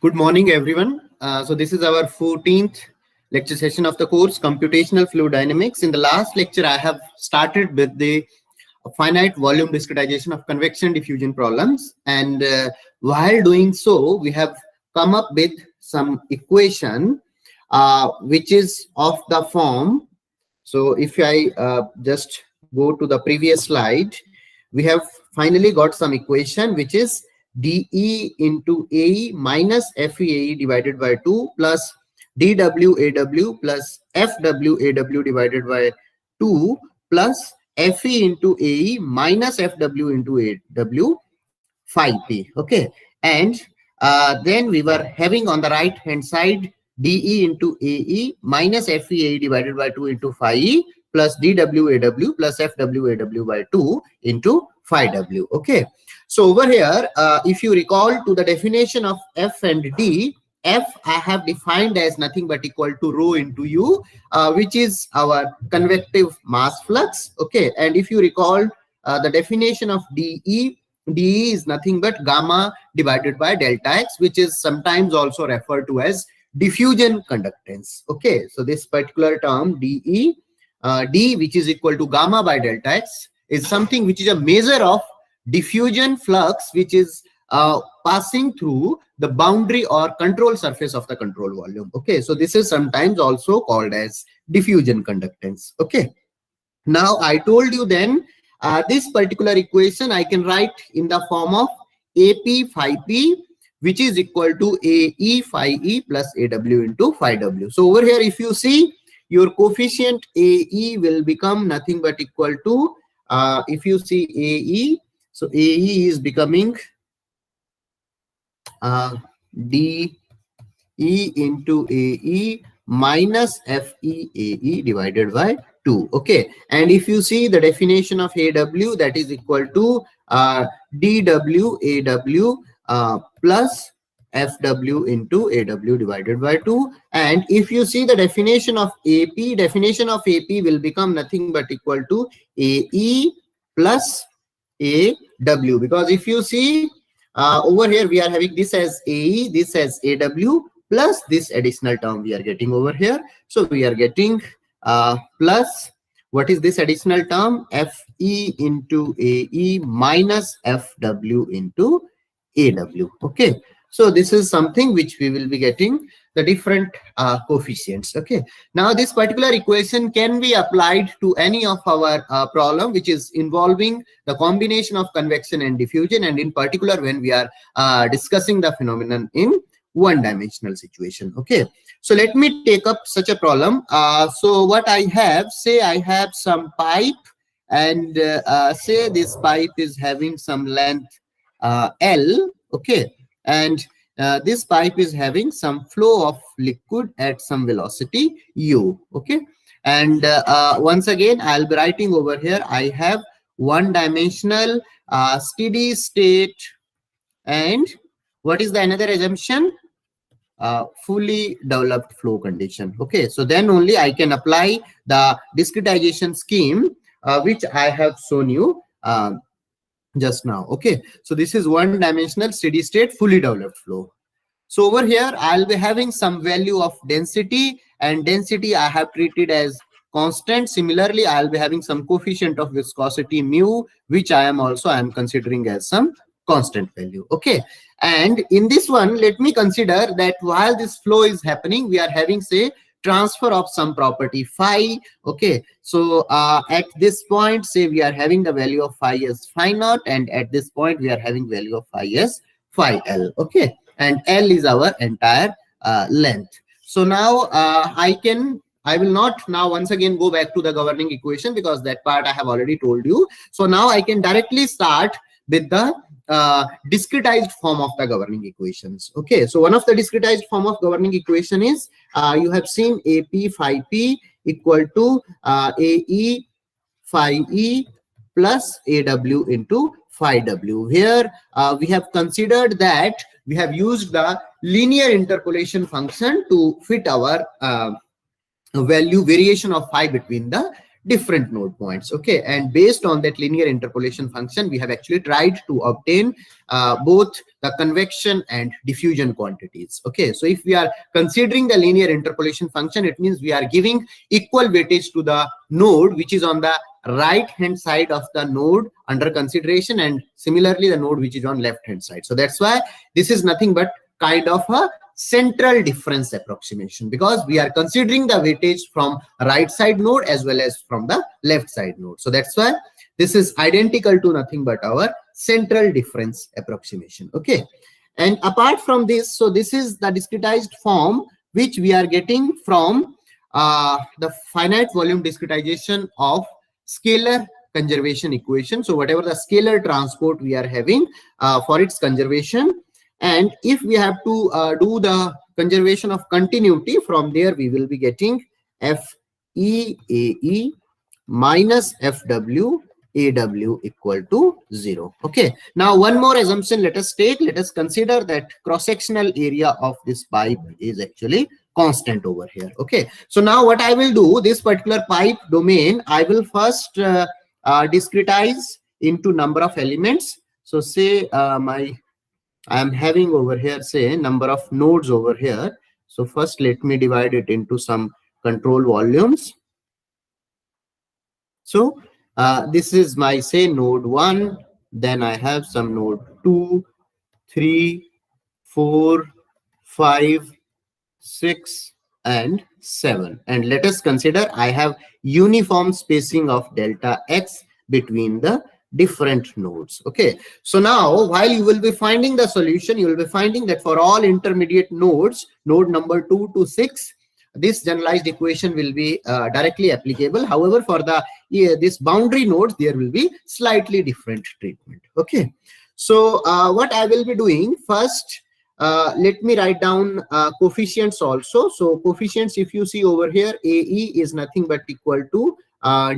Good morning, everyone. So this is our 14th lecture session of the course, Computational Fluid Dynamics. In the last lecture, I have started with the finite volume discretization of convection diffusion problems. And while doing so, we have come up with some equation, which is of the form. So if I just go to the previous slide, we have finally got some equation, which is dE into AE minus FEAE divided by 2 plus dWAW plus FWAW divided by 2 plus FE into AE minus FW into AW phi P. Okay. And then we were having on the right hand side dE into AE minus FEAE divided by 2 into phi E plus dWAW plus FWAW by 2 into phi W. Okay. So over here, if you recall to the definition of F and D, F I have defined as nothing but equal to rho into U, which is our convective mass flux. Okay. And if you recall the definition of dE is nothing but gamma divided by delta X, which is sometimes also referred to as diffusion conductance. Okay. So this particular term dE, D, which is equal to gamma by delta X, is something which is a measure of diffusion flux, which is passing through the boundary or control surface of the control volume. Okay, so this is sometimes also called as diffusion conductance. Okay, now I told you then this particular equation I can write in the form of AP phi P, which is equal to AE phi E plus AW into phi W. So over here, if you see, your coefficient AE will become nothing but equal to, if you see AE, so AE is becoming DE into AE minus FEAE divided by 2. Okay. And if you see the definition of AW, that is equal to dWAW plus FW into AW divided by 2. And if you see the definition of AP will become nothing but equal to AE plus AW, because if you see over here, we are having this as AE, this as AW, plus this additional term we are getting over here. So we are getting plus, what is this additional term? FE into AE minus FW into AW. Okay. So this is something which we will be getting the different coefficients. Okay. Now this particular equation can be applied to any of our problem which is involving the combination of convection and diffusion, and in particular when we are discussing the phenomenon in one-dimensional situation. Okay. So let me take up such a problem. So what I have, say I have some pipe, and say this pipe is having some length L. Okay. And this pipe is having some flow of liquid at some velocity U. Okay. And once again, I'll be writing over here, I have one-dimensional steady state, and what is the another assumption? Fully developed flow condition. Okay. So then only I can apply the discretization scheme, which I have shown you just now. Okay. So this is one-dimensional steady state fully developed flow. So over here, I'll be having some value of density, and density I have treated as constant. Similarly, I'll be having some coefficient of viscosity mu, which I am considering as some constant value. Okay. And in this one, let me consider that while this flow is happening, we are having, say, transfer of some property phi. Okay. So at this point, say we are having the value of phi as phi naught, and at this point we are having value of phi as phi L. Okay. And L is our entire length. So now I will not now once again go back to the governing equation, because that part I have already told you. So now I can directly start with the discretized form of the governing equations. Okay. So one of the discretized form of governing equation is, you have seen AP phi P equal to AE phi E plus AW into phi W. Here we have considered that we have used the linear interpolation function to fit our value variation of phi between the different node points. Okay, and based on that linear interpolation function, we have actually tried to obtain both the convection and diffusion quantities. Okay, so if we are considering the linear interpolation function, it means we are giving equal weightage to the node which is on the right hand side of the node under consideration, and similarly the node which is on left hand side. So that's why this is nothing but kind of a central difference approximation, because we are considering the weightage from right side node as well as from the left side node. So that's why this is identical to nothing but our central difference approximation. Okay, and apart from this, so this is the discretized form which we are getting from the finite volume discretization of scalar conservation equation. So whatever the scalar transport we are having for its conservation, and if we have to do the conservation of continuity, from there we will be getting FEAE minus FW AW equal to 0. Okay, now one more assumption let us take. Let us consider that cross-sectional area of this pipe is actually constant over here. Okay, so now what I will do, this particular pipe domain, I will first discretize into number of elements. So say I am having over here, say, number of nodes over here. So first let me divide it into some control volumes. So this is my, say, node 1, then I have some node 2, 3, 4, 5, 6, and 7. And let us consider I have uniform spacing of delta x between the different nodes. Okay, so now while you will be finding the solution, you will be finding that for all intermediate nodes, node number 2 to 6, this generalized equation will be directly applicable. However, for the this boundary nodes, there will be slightly different treatment. Okay, so what I will be doing first, let me write down coefficients also. So coefficients, if you see over here, AE is nothing but equal to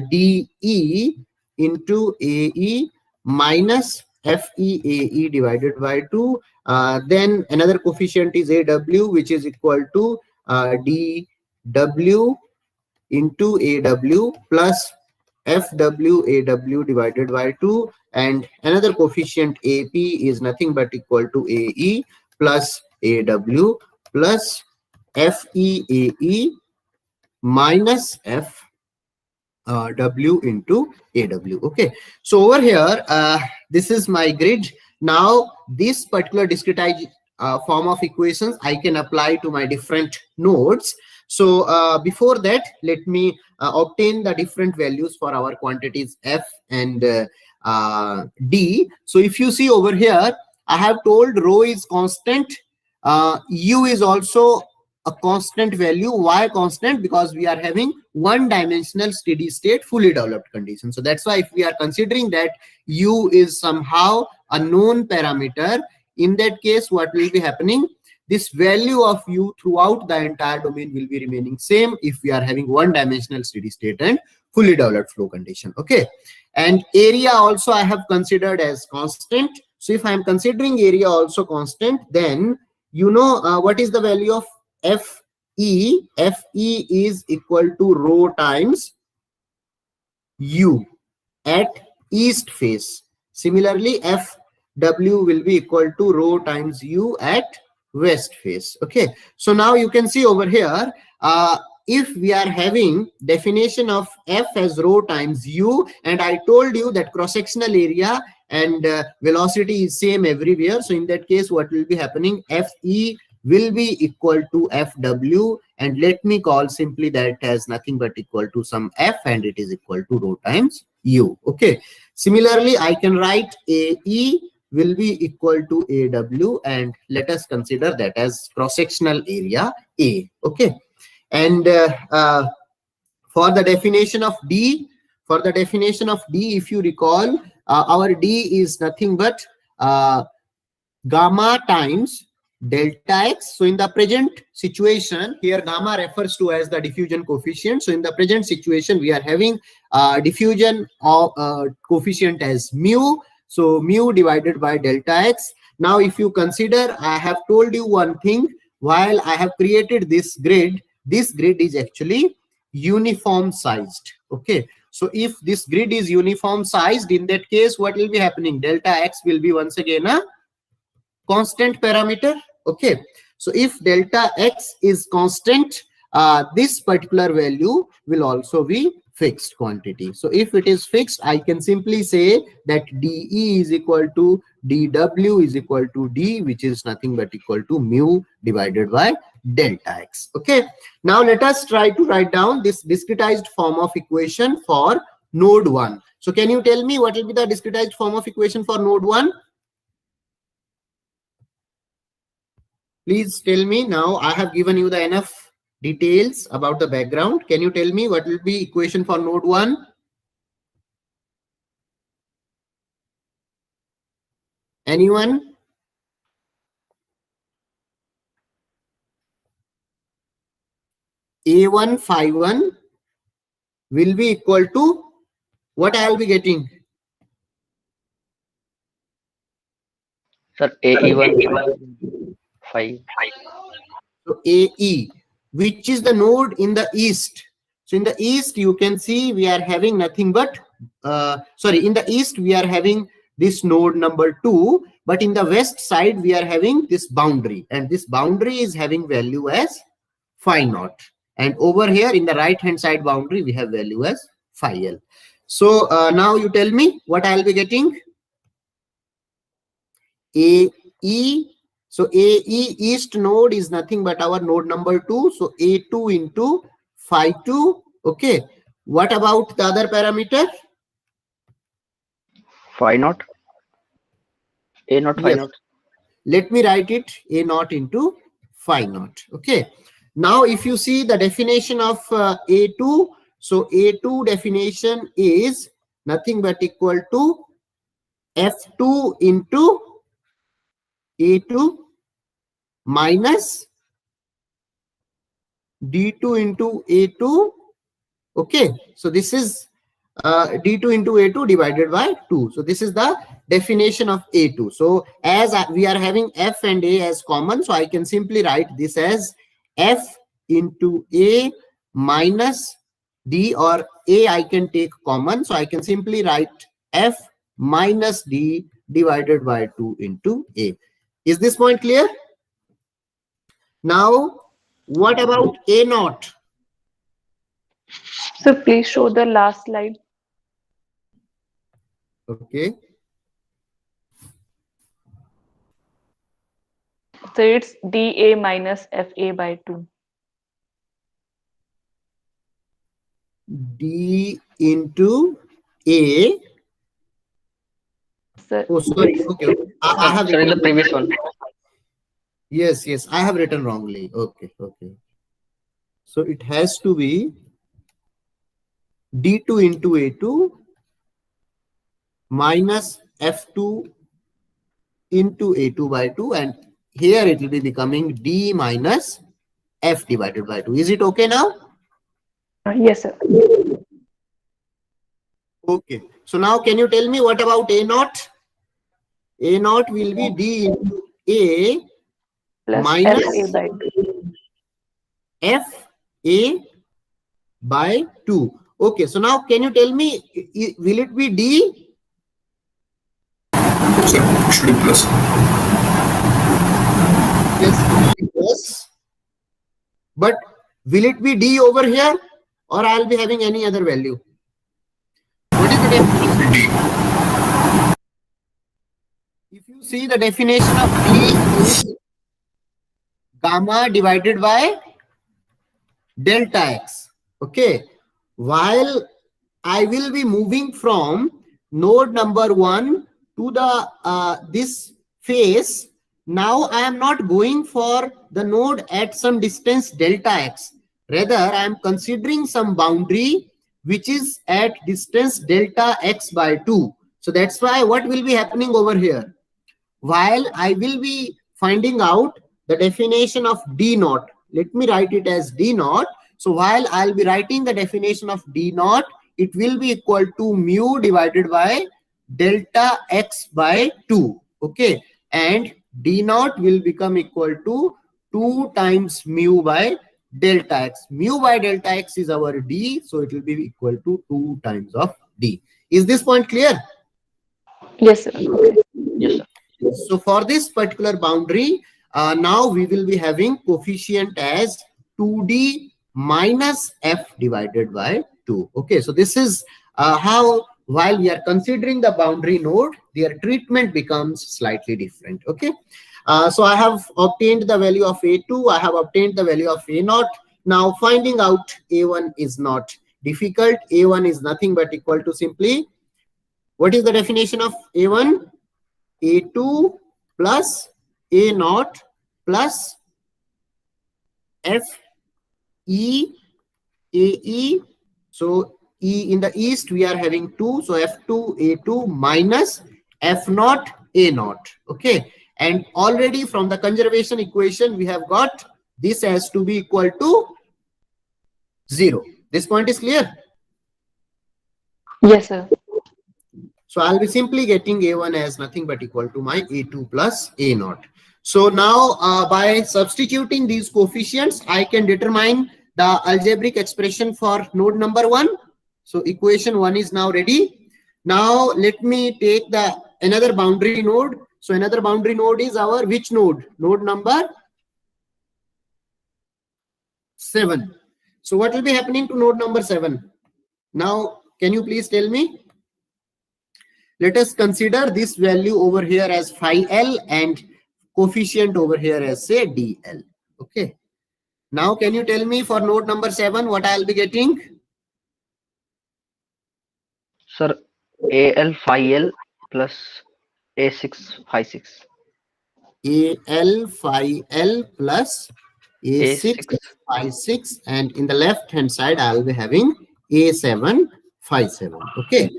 DE into AE minus FEAE divided by 2. Then another coefficient is AW, which is equal to DW into AW plus FWAW divided by 2, and another coefficient AP is nothing but equal to AE plus AW plus FEAE minus W into AW. Okay, so over here, this is my grid. Now this particular discretized form of equations I can apply to my different nodes. So before that, let me obtain the different values for our quantities F and D. So if you see over here, I have told rho is constant, U is also a constant value. Why constant? Because we are having one-dimensional steady state fully developed condition. So that's why if we are considering that U is somehow a known parameter, in that case what will be happening, this value of U throughout the entire domain will be remaining same if we are having one-dimensional steady state and fully developed flow condition. Okay, and area also I have considered as constant. So if I am considering area also constant, then you know what is the value of FE? FE is equal to rho times U at east face. Similarly, FW will be equal to rho times U at west face. Okay, so now you can see over here, if we are having definition of F as rho times U, and I told you that cross-sectional area and velocity is same everywhere. So in that case, what will be happening? FE will be equal to FW, and let me call simply that as nothing but equal to some F, and it is equal to rho times U. Okay, similarly I can write AE will be equal to AW, and let us consider that as cross-sectional area A. Okay, and for the definition of D, if you recall, our D is nothing but gamma times delta x. So in the present situation, here gamma refers to as the diffusion coefficient. So in the present situation, we are having diffusion of coefficient as mu. So mu divided by delta x. Now if you consider, I have told you one thing, while I have created this grid is actually uniform sized. Okay, So if this grid is uniform sized, in that case, what will be happening? Delta x will be once again a constant parameter. Okay, so if delta x is constant, this particular value will also be fixed quantity. So if it is fixed, I can simply say that dE is equal to dW is equal to d, which is nothing but equal to mu divided by delta x. Okay, now let us try to write down this discretized form of equation for node 1. So can you tell me what will be the discretized form of equation for node 1? Please tell me. Now I have given you the enough details about the background. Can you tell me what will be equation for node 1? Anyone? A1 phi 1 will be equal to what I will be getting? Sir, AE1 5. So AE, which is the node in the east. So in the east, you can see we are having nothing but, in the east, we are having this node number 2, but in the west side, we are having this boundary, and this boundary is having value as phi naught. And over here in the right hand side boundary, we have value as phi L. So now you tell me what I'll be getting. AE. So AE east node is nothing but our node number 2. So A2 into phi 2. Okay. What about the other parameter? Phi naught. A naught, phi Yes. naught. Let me write it A naught into phi naught. Okay. Now, if you see the definition of A2, so A2 definition is nothing but equal to F2 into A2 minus D2 into A2. Okay, so this is D2 into A2 divided by 2. So this is the definition of A2. So as we are having F and A as common, so I can simply write this as F into A minus D, or A I can take common. So I can simply write F minus D divided by 2 into A. Is this point clear? Now, what about A naught? So please show the last slide. Okay. So it's dA minus FA by 2. D into A. So Oh, sorry. Okay. I have Sir, in the written, previous one. yes, I have written wrongly. Okay. So it has to be D2 into A2 minus F2 into A2 by 2, and here it will be becoming D minus F divided by 2. Is it okay now? yes, sir. Okay. So now can you tell me what about A naught? A naught will be D into A Plus minus FA by 2. F A by 2. Okay, so now can you tell me, will it be D? Should be plus. Yes. But will it be D over here, or I'll be having any other value? What is the definition? D. If you see the definition of D is gamma divided by delta x. Okay. While I will be moving from node number 1 to the this face, now I am not going for the node at some distance delta x. Rather, I am considering some boundary which is at distance delta x by 2. So that's why what will be happening over here? While I will be finding out the definition of D naught, let me write it as D naught. So while I'll be writing the definition of D naught, it will be equal to mu divided by delta x by 2. Okay. And D naught will become equal to 2 times mu by delta x. Mu by delta x is our d, so it will be equal to 2 times of d. Is this point clear? Yes, sir. Okay. Yes, sir. So for this particular boundary, now we will be having coefficient as 2d minus f divided by 2. Okay, so this is how, while we are considering the boundary node, their treatment becomes slightly different. Okay, so I have obtained the value of a2, I have obtained the value of a0. Now finding out a1 is not difficult. A1 is nothing but equal to simply, what is the definition of a1? A2 plus A0 plus F E AE. So E in the east we are having 2, so F2 A2 minus F0 A0. Okay, and already from the conservation equation we have got this has to be equal to 0. This point is clear. Yes, sir. So I'll be simply getting A1 as nothing but equal to my A2 plus A0. So now by substituting these coefficients, I can determine the algebraic expression for node number 1. So equation 1 is now ready. Now let me take the another boundary node. So another boundary node is our which node? Node number 7. So what will be happening to node number 7? Now can you please tell me? Let us consider this value over here as phi L and coefficient over here as say DL. Okay. Now can you tell me for node number 7 what I'll be getting? Sir, AL phi L plus A6 phi 6. AL phi L plus A6 A6 phi 6, and in the left hand side I'll be having A7 phi 7. Okay.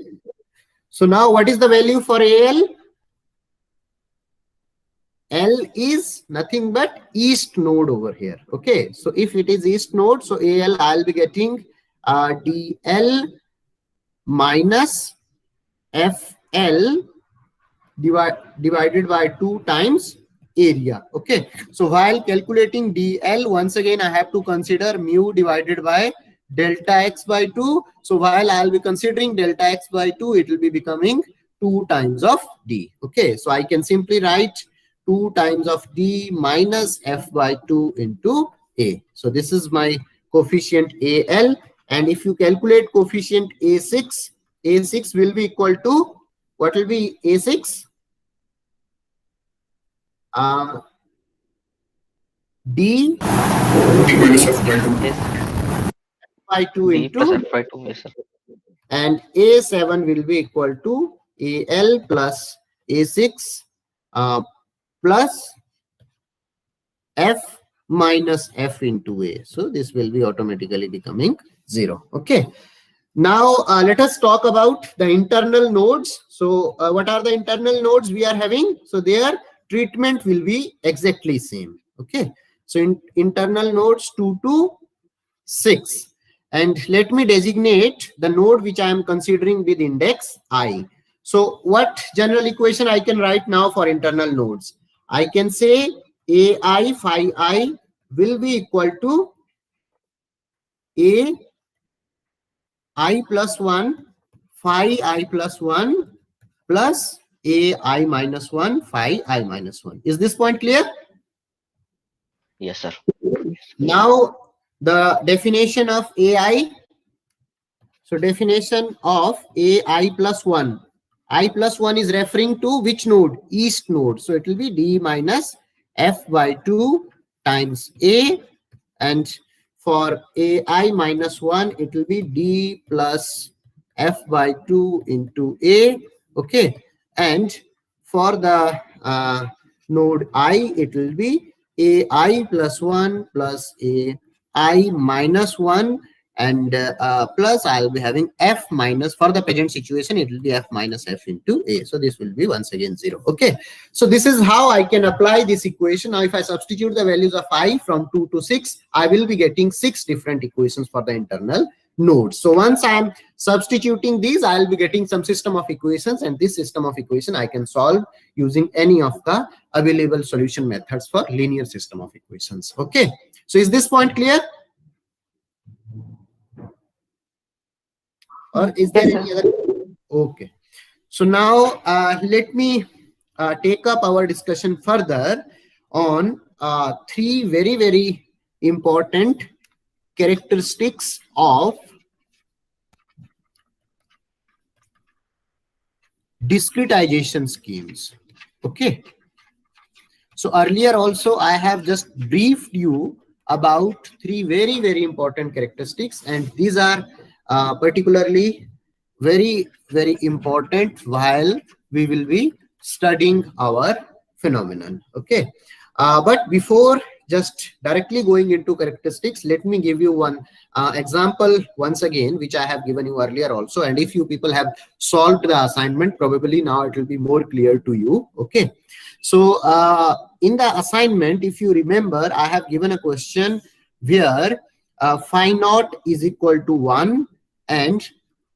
So now what is the value for AL? L is nothing but east node over here. Okay, so if it is east node, so AL I'll be getting DL minus FL divided by 2 times area. Okay, so while calculating DL, once again I have to consider mu divided by delta x by 2. So while I'll be considering delta x by 2, it will be becoming 2 times of d. Okay, so I can simply write 2 times of d minus f by 2 into a. So this is my coefficient AL, and if you calculate coefficient A6, A6 will be equal to, what will be A6? D D minus F by 2. is by 2 D plus into, F by 2. Yes, sir. and A7 will be equal to AL plus A6 plus F minus F into A. So this will be automatically becoming 0. Okay. Now let us talk about the internal nodes. So what are the internal nodes we are having? So their treatment will be exactly same. Okay. So in internal nodes 2 to 6. And let me designate the node which I am considering with index I. So what general equation I can write now for internal nodes? I can say AI phi I will be equal to A I plus 1 phi I plus 1 plus A I minus 1 phi I minus 1. Is this point clear? Yes, sir. Now the definition of AI. So definition of AI plus 1. I plus 1 is referring to which node? East node. So it will be D minus F by 2 times A, and for AI minus 1 it will be D plus F by 2 into A. Okay, and for the node I it will be AI plus 1 plus AI minus 1, and plus I'll be having F minus, for the present situation it will be F minus F into A. So this will be once again 0. Okay, so this is how I can apply this equation. Now if I substitute the values of I from 2 to 6, I will be getting 6 different equations for the internal nodes. So once I am substituting these, I'll be getting some system of equations, and this system of equation I can solve using any of the available solution methods for linear system of equations. Okay, so is this point clear? or is there Yes, any sir. other? Okay. So now let me take up our discussion further on three very important characteristics of discretization schemes. Okay. So earlier also I have just briefed you about three very important characteristics, and these are particularly very important while we will be studying our phenomenon. Okay. But before just directly going into characteristics, let me give you one example once again, which I have given you earlier also. And if you people have solved the assignment, probably now it will be more clear to you. Okay. So in the assignment, if you remember, I have given a question where phi naught is equal to 1 and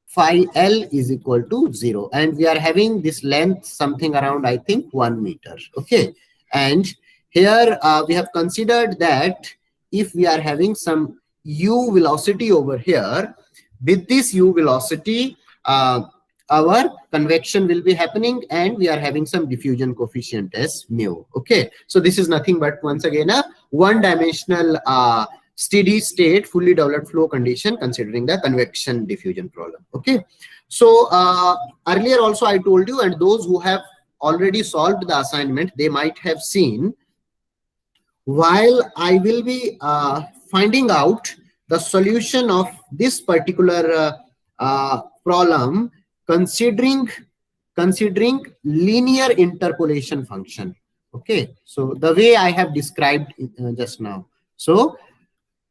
phi L is equal to 0. And we are having this length something around, I think, 1 meter. Okay. And here we have considered that if we are having some u velocity over here, with this u velocity, our convection will be happening, and we are having some diffusion coefficient as mu. Okay. So this is nothing but once again a one-dimensional steady state fully developed flow condition considering the convection diffusion problem. Okay. So earlier also I told you, and those who have already solved the assignment, they might have seen, while I will be finding out the solution of this particular problem considering linear interpolation function. Okay. So the way I have described just now. So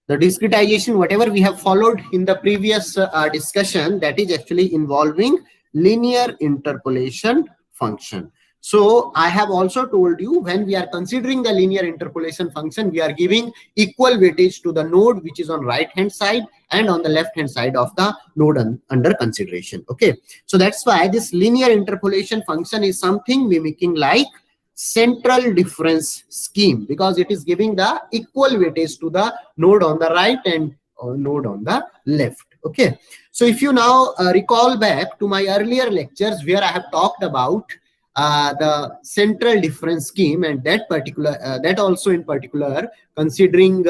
the discretization, whatever we have followed in the previous discussion, that is actually involving linear interpolation function. So I have also told you, when we are considering the linear interpolation function, we are giving equal weightage to the node which is on right hand side and on the left hand side of the node under consideration. Okay. So that's why this linear interpolation function is something mimicking like central difference scheme, because it is giving the equal weightage to the node on the right and node on the left. Okay. So if you now recall back to my earlier lectures where I have talked about the central difference scheme, and that particular that also in particular considering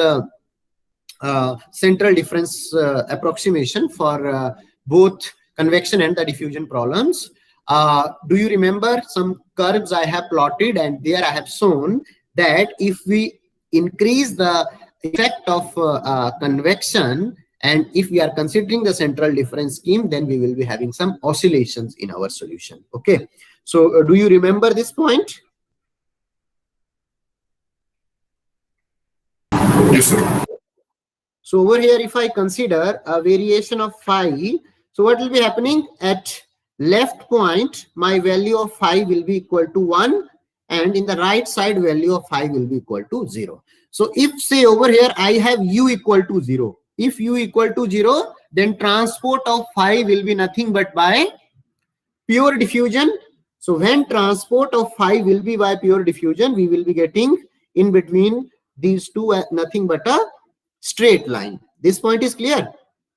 central difference approximation for both convection and the diffusion problems. Do you remember some curves I have plotted, and there I have shown that if we increase the effect of convection, and if we are considering the central difference scheme, then we will be having some oscillations in our solution. Okay. So do you remember this point? Yes, sir. So over here, if I consider a variation of phi, so what will be happening at left point, my value of phi will be equal to 1, and in the right side value of phi will be equal to 0. So if say over here I have u equal to 0, if u equal to 0, then transport of phi will be nothing but by pure diffusion. So when transport of phi will be by pure diffusion, we will be getting in between these two nothing but a straight line. This point is clear.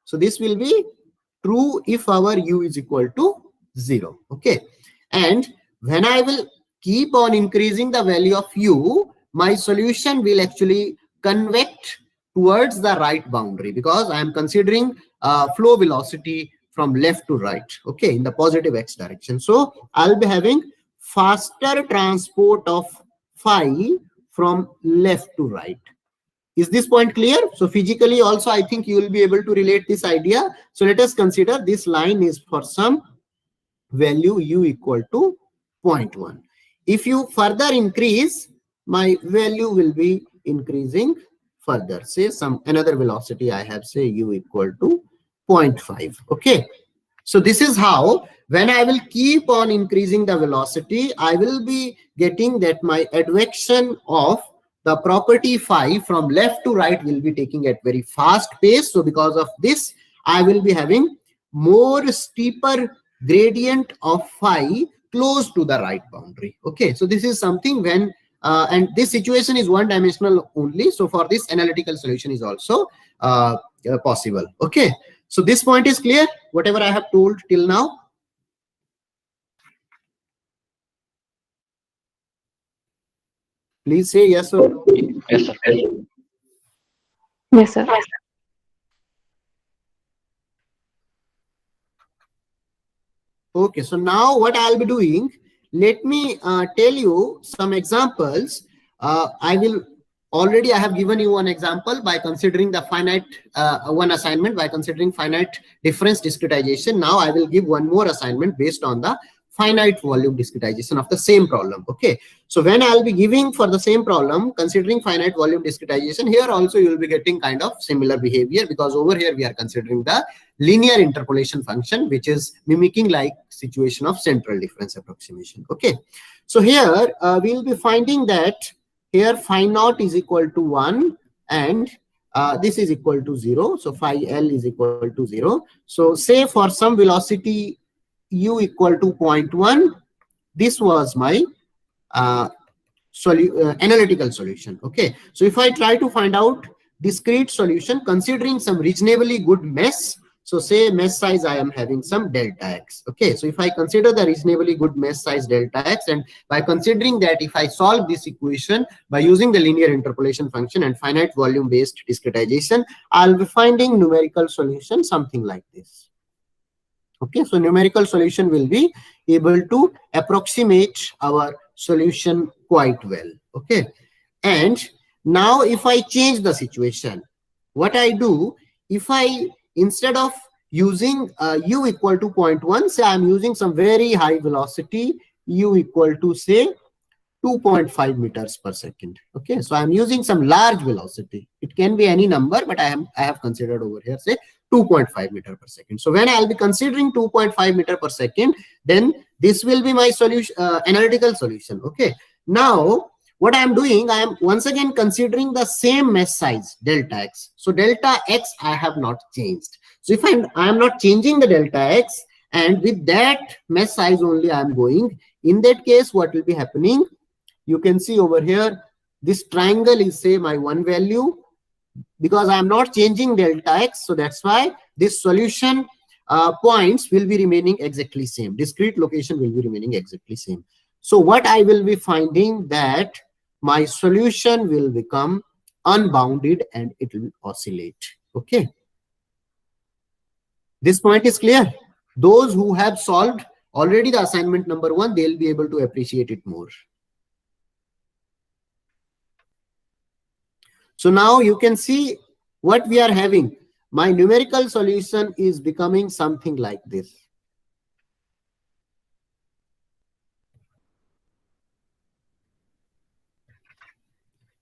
So this will be true if our u is equal to 0. Okay. And when I will keep on increasing the value of u, my solution will actually convect towards the right boundary, because I am considering flow velocity from left to right. Okay, in the positive x direction. So I'll be having faster transport of phi from left to right. Is this point clear? So physically also I think you will be able to relate this idea. So let us consider this line is for some value u equal to 0.1. If you further increase, my value will be increasing further. Say some another velocity I have, say u equal to 0.5. Okay. So this is how, when I will keep on increasing the velocity, I will be getting that my advection of the property phi from left to right will be taking at very fast pace. So because of this, I will be having more steeper gradient of phi close to the right boundary. Okay. So this is something when, and this situation is one dimensional only. So for this, analytical solution is also possible. Okay. So this point is clear, whatever I have told till now. Please say yes or no. Yes, sir. Yes, sir. Okay, so now what I'll be doing, let me tell you some examples. I have given you one example by considering the finite, one assignment by considering finite difference discretization. Now I will give one more assignment based on the finite volume discretization of the same problem. Okay, so when I'll be giving for the same problem, considering finite volume discretization, here also you will be getting kind of similar behavior, because over here we are considering the linear interpolation function, which is mimicking like situation of central difference approximation. Okay, so here we'll be finding that here phi naught is equal to 1 and this is equal to 0. So phi L is equal to 0. So say for some velocity u equal to 0.1, this was my analytical solution. Okay, so if I try to find out discrete solution considering some reasonably good mesh, so say mesh size I am having some delta x. Okay, so if I consider the reasonably good mesh size delta x, and by considering that if I solve this equation by using the linear interpolation function and finite volume based discretization, I'll be finding numerical solution something like this. Okay, so numerical solution will be able to approximate our solution quite well. Okay, and now if I change the situation, what I do, if I, instead of using u equal to 0.1, say I'm using some very high velocity u equal to say 2.5 meters per second. Okay, so I'm using some large velocity. It can be any number, but I have considered over here say 2.5 meter per second. So when I'll be considering 2.5 meter per second, then this will be my solution, analytical solution. Okay, now what I'm doing, I am once again considering the same mesh size delta x. So delta x I have not changed. So if I am not changing the delta x, and with that mesh size only I am going, in that case what will be happening, you can see over here this triangle is say my one value, because I am not changing delta x, so that's why this solution points will be remaining exactly same. Discrete location will be remaining exactly same. So what I will be finding, that my solution will become unbounded and it will oscillate. Okay, this point is clear. Those who have solved already the assignment number 1, they'll be able to appreciate it more. So now you can see what we are having. My numerical solution is becoming something like this.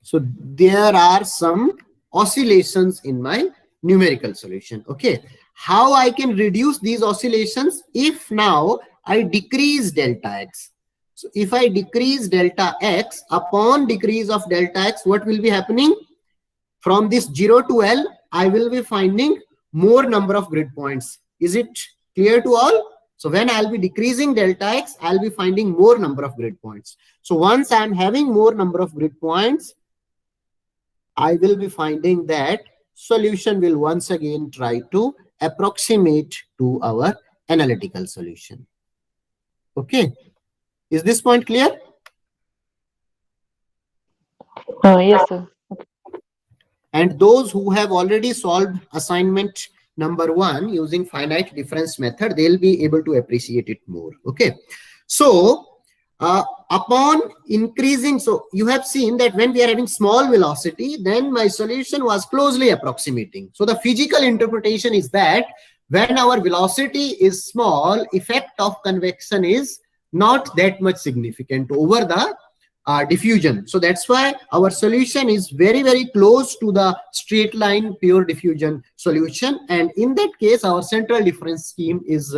So there are some oscillations in my numerical solution. Okay, how I can reduce these oscillations? If now I decrease delta x. So if I decrease delta x, upon decrease of delta x, what will be happening? From this 0 to L, I will be finding more number of grid points. Is it clear to all? So when I'll be decreasing delta x, I'll be finding more number of grid points. So once I'm having more number of grid points, I will be finding that solution will once again try to approximate to our analytical solution. Okay, is this point clear? Yes, sir. And those who have already solved assignment number 1 using finite difference method, they'll be able to appreciate it more. Okay, so upon increasing, so you have seen that when we are having small velocity, then my solution was closely approximating. So the physical interpretation is that when our velocity is small, effect of convection is not that much significant over the diffusion. So that's why our solution is very, very close to the straight line pure diffusion solution. And in that case, our central difference scheme is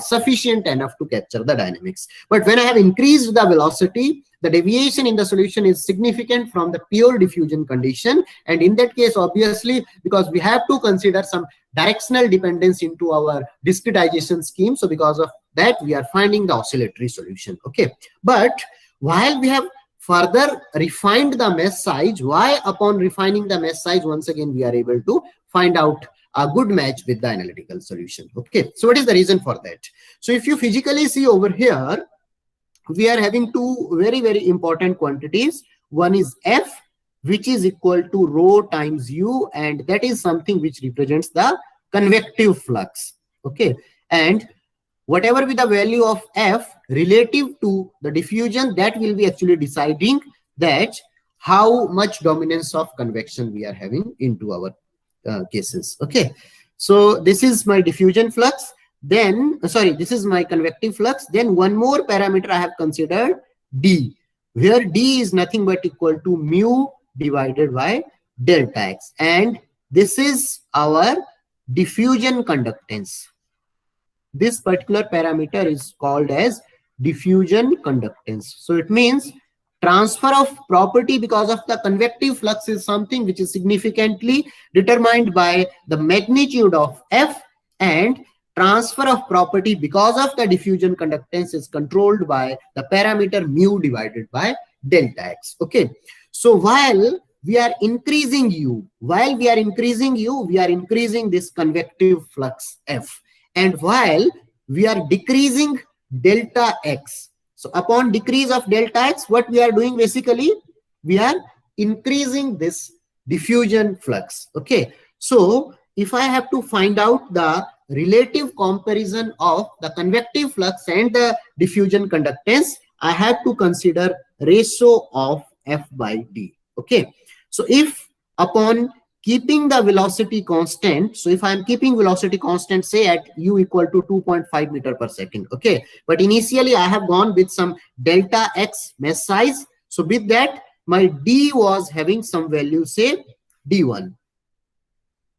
sufficient enough to capture the dynamics. But when I have increased the velocity, the deviation in the solution is significant from the pure diffusion condition. And in that case, obviously, because we have to consider some directional dependence into our discretization scheme. So because of that, we are finding the oscillatory solution. Okay, but while we have further refined the mesh size, why upon refining the mesh size, once again, we are able to find out a good match with the analytical solution. Okay, so what is the reason for that? So if you physically see over here, we are having two very important quantities. One is F, which is equal to rho times U, and that is something which represents the convective flux. Okay, and whatever be the value of F relative to the diffusion, that will be actually deciding that how much dominance of convection we are having into our cases. Okay, so this is my diffusion flux. Then sorry, this is my convective flux. Then one more parameter I have considered, D, where D is nothing but equal to mu divided by delta X, and this is our diffusion conductance. This particular parameter is called as diffusion conductance. So it means transfer of property because of the convective flux is something which is significantly determined by the magnitude of F, and transfer of property because of the diffusion conductance is controlled by the parameter mu divided by delta X. Okay, so while we are increasing U, we are increasing this convective flux F, and while we are decreasing delta X, so upon decrease of delta X, what we are doing basically, we are increasing this diffusion flux. Okay, so if I have to find out the relative comparison of the convective flux and the diffusion conductance, I have to consider ratio of F by D. Okay, so if upon keeping the velocity constant, so if I'm keeping velocity constant, say at u equal to 2.5 meter per second, okay, but initially I have gone with some delta X mesh size, so with that my D was having some value, say D1.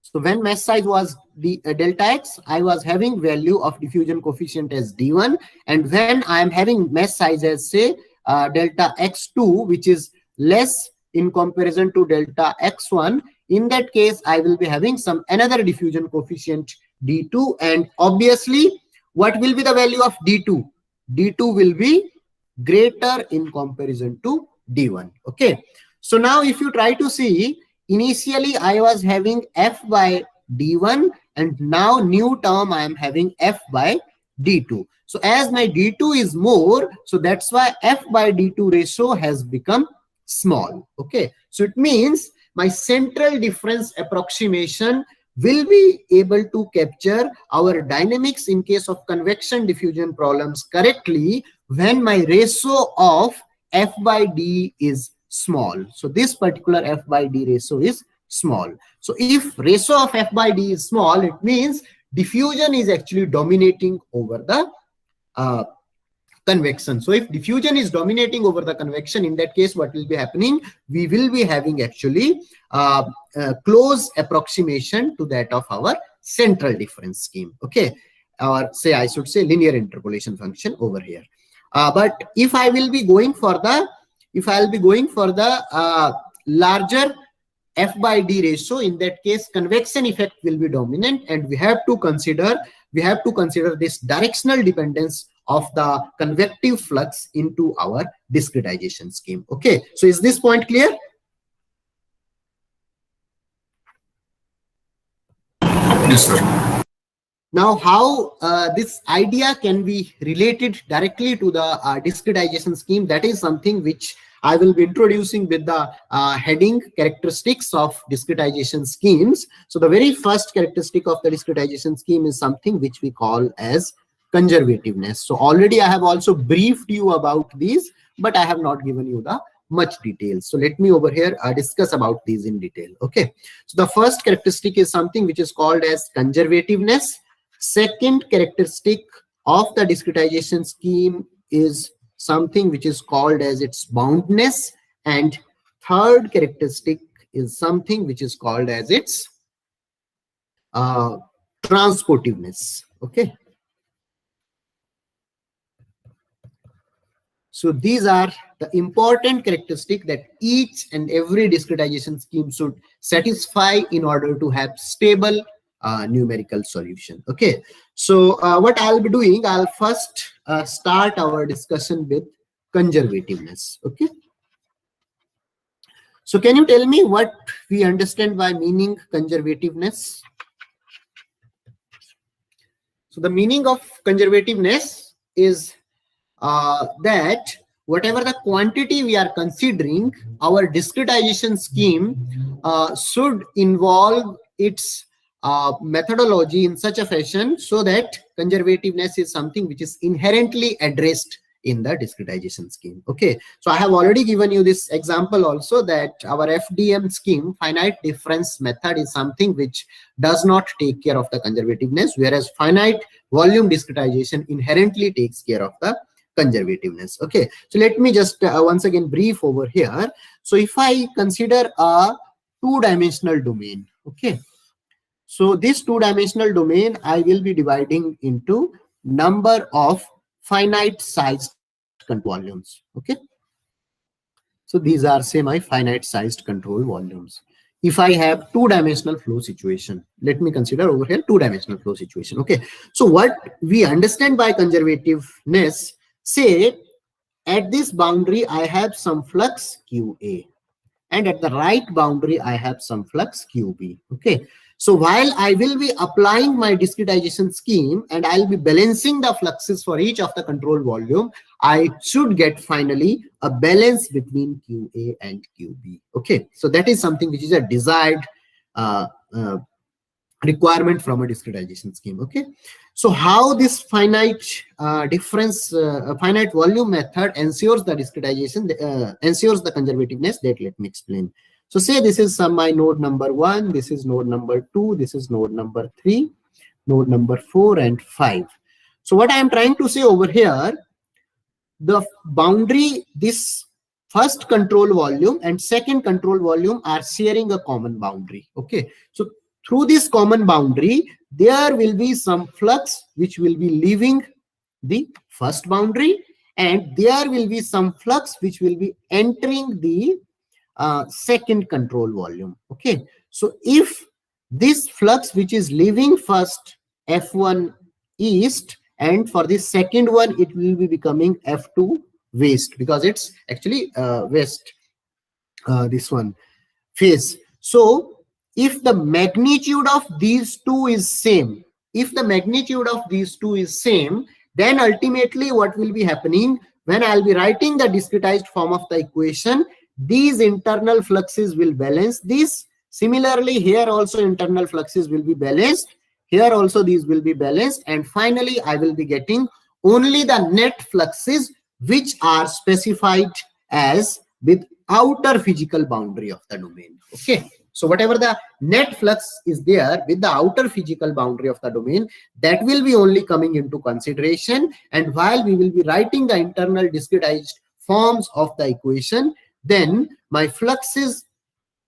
So when mesh size was delta X, I was having value of diffusion coefficient as D1, and when I am having mesh size as, say, delta X2, which is less in comparison to delta X1, in that case I will be having some another diffusion coefficient D2, and obviously what will be the value of D2? D2 will be greater in comparison to D1. Okay, so now if you try to see, initially I was having F by D1, and now new term I am having F by D2. So as my D2 is more, so that's why F by D2 ratio has become small. Okay, so it means my central difference approximation will be able to capture our dynamics in case of convection diffusion problems correctly when my ratio of F by D is small. So this particular F by D ratio is small. So if ratio of F by D is small, it means diffusion is actually dominating over the convection. So if diffusion is dominating over the convection, in that case what will be happening, we will be having actually close approximation to that of our central difference scheme. Okay, or say I should say linear interpolation function over here. But if I will be going for the larger F by D ratio, in that case convection effect will be dominant, and we have to consider this directional dependence of the convective flux into our discretization scheme. Okay, so is this point clear? Yes, sir. Now, how this idea can be related directly to the discretization scheme, that is something which I will be introducing with the heading characteristics of discretization schemes. So the very first characteristic of the discretization scheme is something which we call as conservativeness. So already I have also briefed you about these, but I have not given you the much details. So let me over here discuss about these in detail. Okay, so the first characteristic is something which is called as conservativeness. Second characteristic of the discretization scheme is something which is called as its boundness, and third characteristic is something which is called as its transportiveness. Okay, so these are the important characteristics that each and every discretization scheme should satisfy in order to have stable numerical solution. Okay, so what I'll be doing, I'll first start our discussion with conservativeness. Okay, so can you tell me what we understand by meaning conservativeness? So the meaning of conservativeness is that whatever the quantity we are considering, our discretization scheme should involve its methodology in such a fashion so that conservativeness is something which is inherently addressed in the discretization scheme. Okay, so I have already given you this example also, that our FDM scheme, finite difference method, is something which does not take care of the conservativeness, whereas finite volume discretization inherently takes care of the conservativeness. Okay, so let me just once again brief over here. So if I consider a two-dimensional domain, okay, so this two-dimensional domain I will be dividing into number of finite sized control volumes. Okay, so these are, say, my finite sized control volumes. If I have two-dimensional flow situation, let me consider over here two-dimensional flow situation. Okay, so what we understand by conservativeness, say at this boundary I have some flux QA, and at the right boundary I have some flux QB. Okay, so while I will be applying my discretization scheme and I'll be balancing the fluxes for each of the control volume, I should get finally a balance between QA and QB. Okay, so that is something which is a desired uh, uh, requirement from a discretization scheme. Okay, so how this finite finite volume method ensures the discretization, ensures the conservativeness, that let me explain. So say this is some my node number 1, this is node number 2, this is node number 3, node number 4 and 5. So what I am trying to say over here, the boundary, this first control volume and second control volume are sharing a common boundary. Okay, so through this common boundary there will be some flux which will be leaving the first boundary, and there will be some flux which will be entering the second control volume. Okay, so if this flux which is leaving first F1 east, and for the second one it will be becoming F2 west, because it's actually west, this one phase. So if the magnitude of these two is same, if the magnitude of these two is same, then ultimately what will be happening, when I'll be writing the discretized form of the equation, these internal fluxes will balance this. Similarly, here also internal fluxes will be balanced. Here also these will be balanced. And finally, I will be getting only the net fluxes which are specified as with outer physical boundary of the domain. Okay, so whatever the net flux is there with the outer physical boundary of the domain, that will be only coming into consideration. And while we will be writing the internal discretized forms of the equation, then my fluxes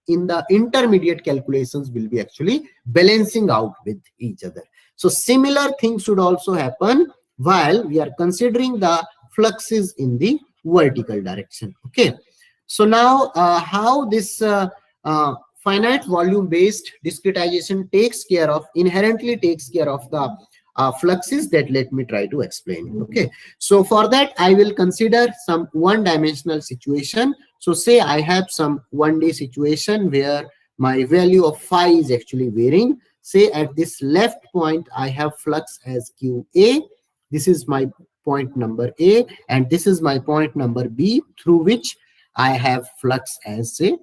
in the intermediate calculations will be actually balancing out with each other. So similar things should also happen while we are considering the fluxes in the vertical direction. Okay, so now how this finite volume based discretization inherently takes care of the fluxes, that let me try to explain. Okay, so for that I will consider some one-dimensional situation. So say I have some 1D situation where my value of phi is actually varying. Say at this left point I have flux as QA, this is my point number A, and this is my point number B, through which I have flux as, say,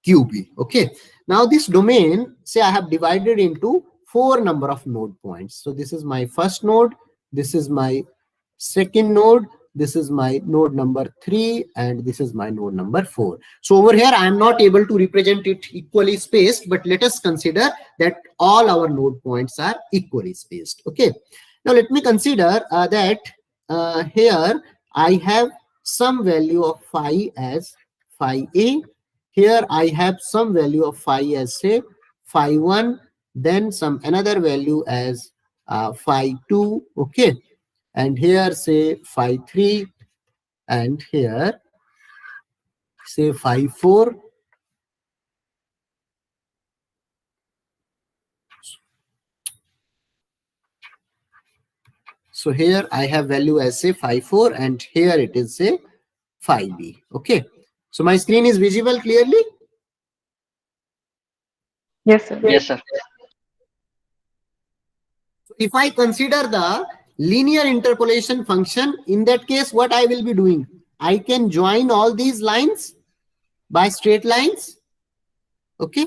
QB. Okay, now this domain, say I have divided into 4 number of node points. So this is my first node, this is my second node, this is my node number 3, and this is my node number 4. So over here I am not able to represent it equally spaced, but let us consider that all our node points are equally spaced. Okay, now let me consider that here I have some value of phi as phi A. Here I have some value of phi as, say, phi 1, then some another value as phi 2. Okay, and here say phi 3, and here say phi 4. So here I have value as, say, phi 4, and here it is, say, phi B. Okay, so my screen is visible clearly. Yes, sir. Yes, sir. So If I consider the linear interpolation function, in that case, what I will be doing? I can join all these lines by straight lines. Okay.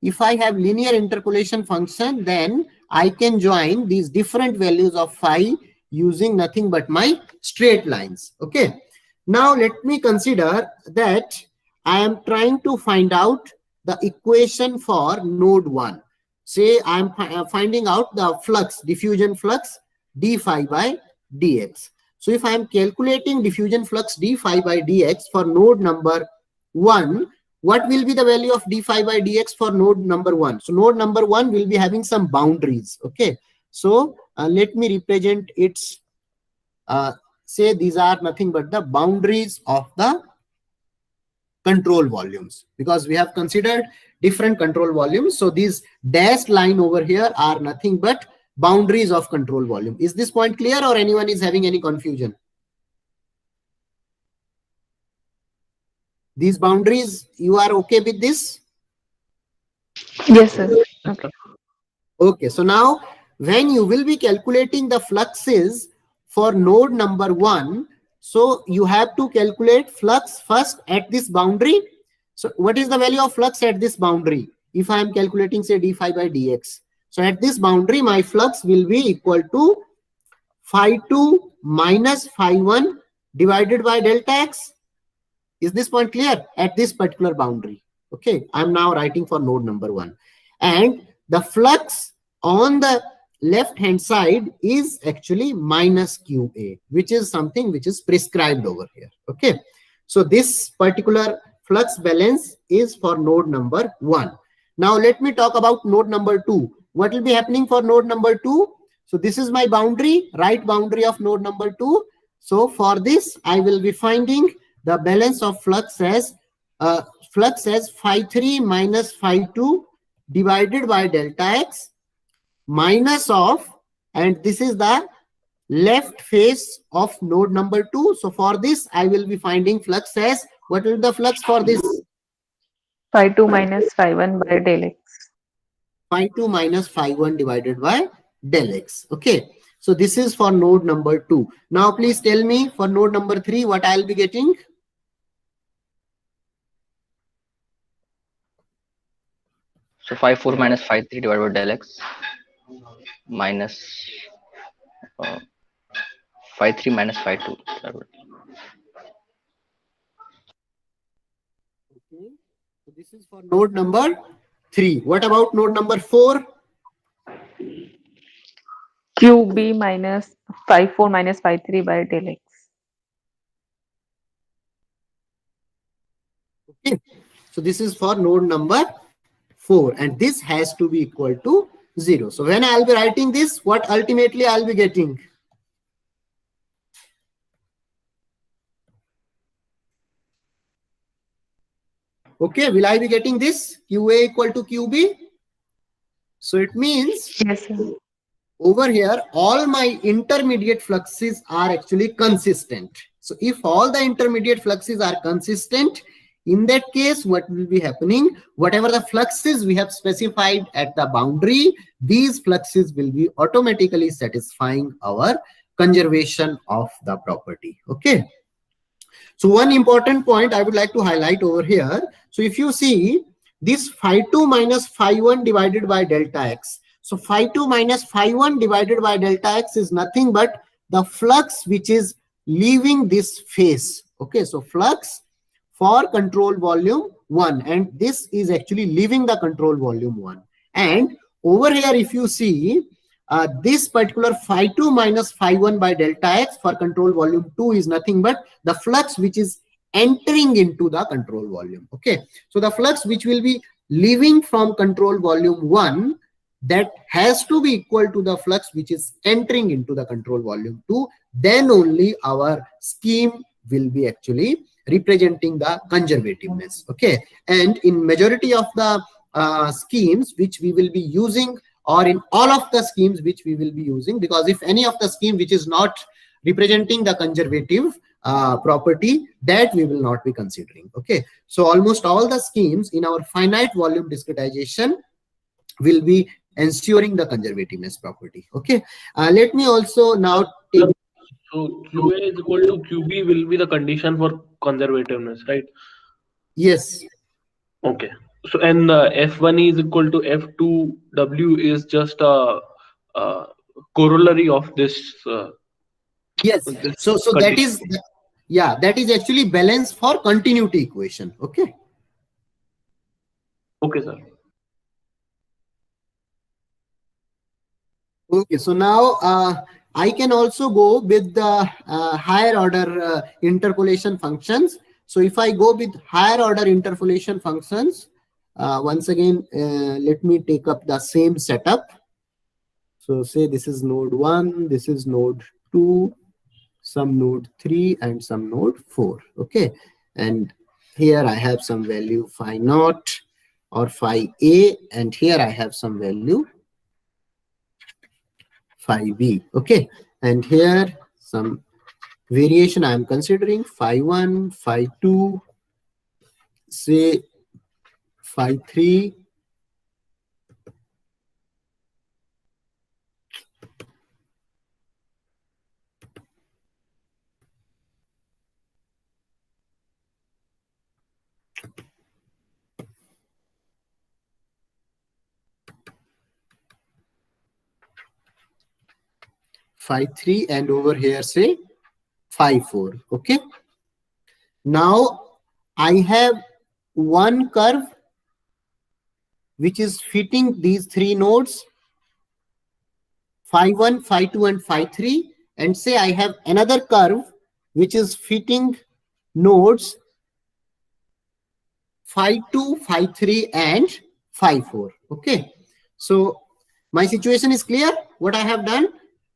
If I have linear interpolation function, then I can join these different values of phi using nothing but my straight lines. Okay. Now let me consider that I am trying to find out the equation for node 1. Say I am finding out the flux, diffusion flux d phi by dx. So if I am calculating diffusion flux d phi by dx for node number 1, what will be the value of d phi by dx for node number 1? So node number 1 will be having some boundaries. Okay. So let me represent its, say these are nothing but the boundaries of the control volumes, because we have considered different control volumes. So these dashed line over here are nothing but boundaries of control volume. Is this point clear, or anyone is having any confusion? These boundaries, you are okay with this? Yes, sir. Okay. Okay, so now when you will be calculating the fluxes for node number 1, so you have to calculate flux first at this boundary. So what is the value of flux at this boundary? If I am calculating, say, d phi by dx. So at this boundary, my flux will be equal to phi 2 minus phi 1 divided by delta x. Is this point clear? At this particular boundary. Okay, I'm now writing for node number 1. And the flux on the left hand side is actually minus QA, which is something which is prescribed over here. Okay, so this particular flux balance is for node number 1. Now let me talk about node number 2. What will be happening for node number 2? So this is my boundary, right boundary of node number 2. So for this, I will be finding the balance of flux as phi 3 minus phi 2 divided by delta x minus of, and this is the left face of node number 2. So for this, I will be finding flux as, what is the flux for this? Phi 2 minus phi 1 by del x. Phi 2 minus phi 1 divided by del x. Okay. So this is for node number 2. Now please tell me for node number 3, what I'll be getting? So phi 4 minus phi 3 divided by del x minus uh, phi 3 minus phi 2. Okay. So this is for node number 3. What about node number 4? QB minus phi 4 minus phi 3 by del x. Okay. So this is for node number 4, and this has to be equal to 0. So when I'll be writing this, what ultimately I'll be getting? Okay, will I be getting this? QA equal to QB? So it means Yes, sir. over here, all my intermediate fluxes are actually consistent. So if all the intermediate fluxes are consistent, in that case, what will be happening? Whatever the fluxes we have specified at the boundary, these fluxes will be automatically satisfying our conservation of the property. Okay. So one important point I would like to highlight over here. So if you see this phi 2 minus phi 1 divided by delta x. So phi 2 minus phi 1 divided by delta x is nothing but the flux which is leaving this phase. Okay, so flux for control volume 1, and this is actually leaving the control volume 1. And over here, if you see this particular phi 2 minus phi 1 by delta x for control volume 2 is nothing but the flux which is entering into the control volume. Okay, so the flux which will be leaving from control volume 1, that has to be equal to the flux which is entering into the control volume 2. Then only our scheme will be actually representing the conservativeness. Okay, and in majority of the schemes which we will be using, or in all of the schemes which we will be using, because if any of the scheme which is not representing the conservative property, that we will not be considering. Okay, so almost all the schemes in our finite volume discretization will be ensuring the conservativeness property. Okay, let me also now take. So QA is equal to QB will be the condition for conservativeness, right? Yes. Okay. So and F1 is equal to F2W is just a corollary of this. Yes. This So that condition. is, yeah, that is actually balance for continuity equation. Okay. Okay, sir. Okay. So now I can also go with the higher order interpolation functions. So if I go with higher order interpolation functions, once again, let me take up the same setup. So say this is node 1, this is node 2, some node 3 and some node 4. Okay, and here I have some value phi naught or phi a, and here I have some value phi b. Okay, and here some variation I am considering phi 1, phi 2, say phi 3, phi 3, and over here say phi 4. Okay, now I have one curve which is fitting these three nodes, phi 1, phi 2 and phi 3, and say I have another curve which is fitting nodes phi 2, phi 3 and phi 4. Okay, so my situation is clear. What I have done,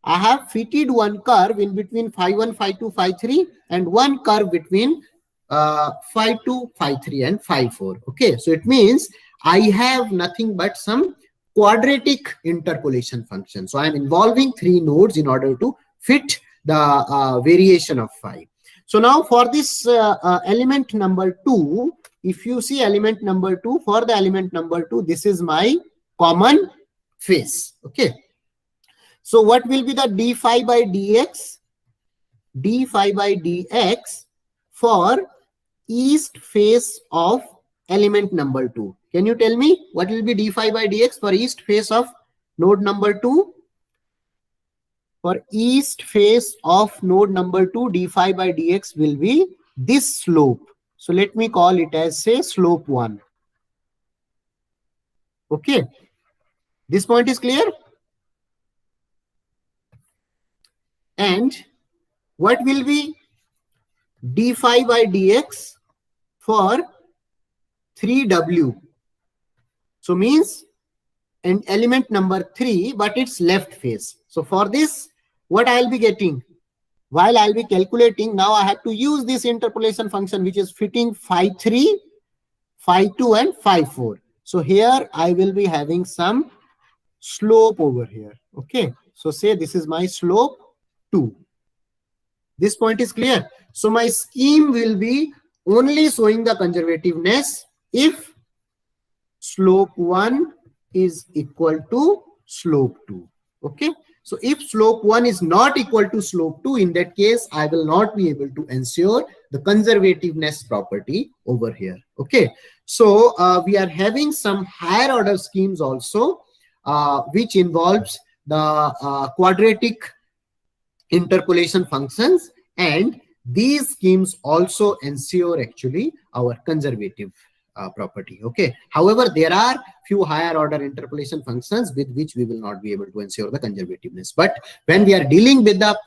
I have fitted one curve in between phi 1, phi 2, phi 3 and one curve between phi 2, phi 3 and phi 4. Okay, so it means I have nothing but some quadratic interpolation function. So I am involving three nodes in order to fit the variation of phi. So now for this element number 2, if you see element number 2, for the element number 2, this is my common face. Okay, so what will be the d phi by dx? D phi by dx for east face of element number 2. Can you tell me what will be d phi by dx for east face of node number 2? For east face of node number 2, d phi by dx will be this slope. So let me call it as, say, slope 1. Okay, this point is clear. And what will be d phi by dx for 3w? So means an element number 3, but it's left face. So for this, what I'll be getting? While I'll be calculating, now I have to use this interpolation function which is fitting phi 3, phi 2 and phi 4. So here I will be having some slope over here. Okay, so say this is my slope 2. This point is clear. So my scheme will be only showing the conservativeness if slope 1 is equal to slope 2. Okay, so if slope 1 is not equal to slope 2, in that case I will not be able to ensure the conservativeness property over here. Okay, so we are having some higher order schemes also which involves the quadratic interpolation functions, and these schemes also ensure actually our conservative property. Okay, however, there are few higher order interpolation functions with which we will not be able to ensure the conservativeness. But when we are dealing with the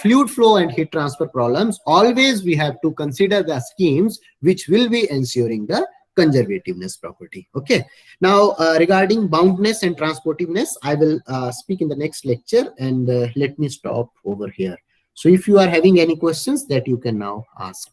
fluid flow and heat transfer problems, always we have to consider the schemes which will be ensuring the conservativeness property. Okay, now regarding boundness and transportiveness, I will speak in the next lecture, and let me stop over here. So if you are having any questions that you can now ask.